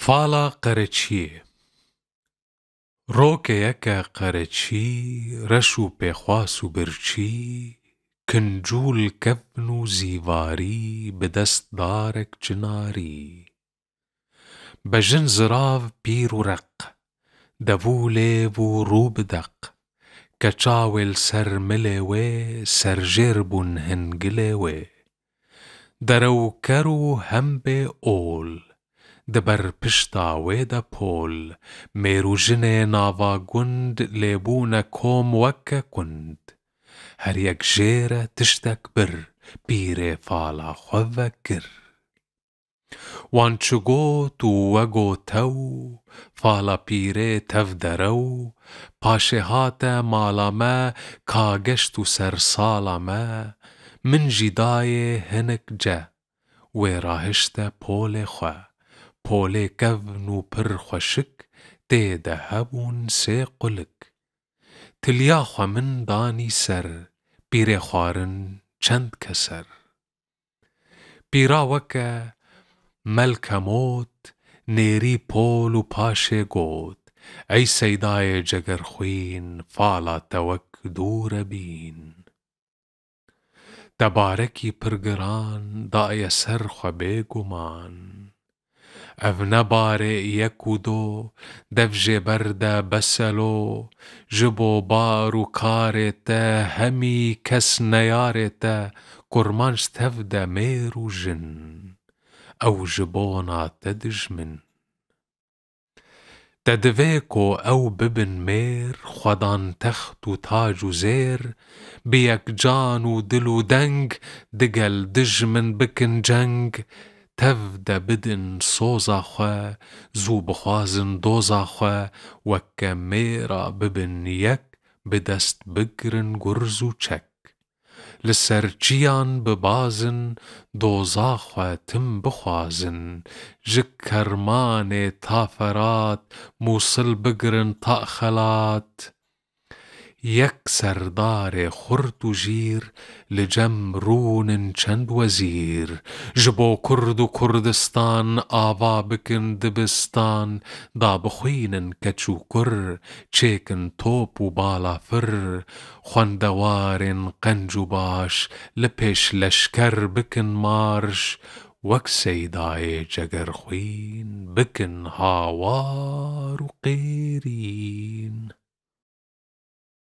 فاڵە قەرەچیێ ڕۆکەیەکە قەرەچی ڕەش و پێخواس و برچی کنجوول کەفن و زیڤاری بەدەست دارێک جناری بەژن زراو پیر و ڕەق دەڤوو لێڤ و ڕوو بدەق کە چاوێل سەر ملێ وێ سەرژێر بوون هەنگلێ وێ دەرە و کەر و هەم بێ ئۆل دەبەر پشتا وێ دەپۆل مێروژنێ ناڤا گوند لێبوونە کۆم وەکە کوند هەر یەک ژێرە تشتێک بر پیرێ فاڵا خۆ vەگر وان چ گۆت و وە گۆتە و فاڵە پیرێ تەف دەرە و پاشێ هاتە ماڵە مە کا گەشت و سەرساڵە مە من ژی دایێ هەنک جە وێ ڕاهشتە پۆلێ خوە پۆلێ کەڤن و پڕ خۆشک تێدە هەبوون سێ قولک تلیا خۆ من دانی سەر پیرێ خوارن چەند کەسەر پیرا وەکە مەلکە مۆت نێری پۆل و پاشێ گۆت ئەی سەیدایە جەگەرخوین فاڵا تە وەک دوورە بین دەبارەکی پڕ گران دایە سەر خۆ بێگومان ئەڤ نەبارێ یەک و دۆ دەڤ ژێبەردە بەسەلۆ ji بۆ بار و کارێ تە هەمی کەس نەیارێ تە کورمانج تەف دە مێر و ژن ئەو ji بۆ ناتە دژمن دەدڤێ کۆ ئەو ببن مێر خودان تەخت و تاج و زێر بە یەکجان و دل و دەنگ دگەل دژمن بکن جەنگ تەف دە بدن سۆزا خوە زوو بخوازن دۆزا خوە وەکە مێرا ببن یەک بدەست بگرن گورز و چەک لەسەر چیان ببازن دۆزا خوە تم بخوازن ji کەرمانێ تا فەرات مووسڵ بگرن تا خەلات یەک سەردارێ خورد و ژیر لە جەم ڕوونن چەند وەزیر ji بۆ کورد و کوردستان ئاوا بکن دبستان دابخوێنن کەچ و کوڕ چێکن تۆپ و بالافر خوێندەوارێن قەنج و باش لە پێش لەشکەر بکن مارش وەک سەیدایێ جەگەرخوین بکن هاوار و قێرین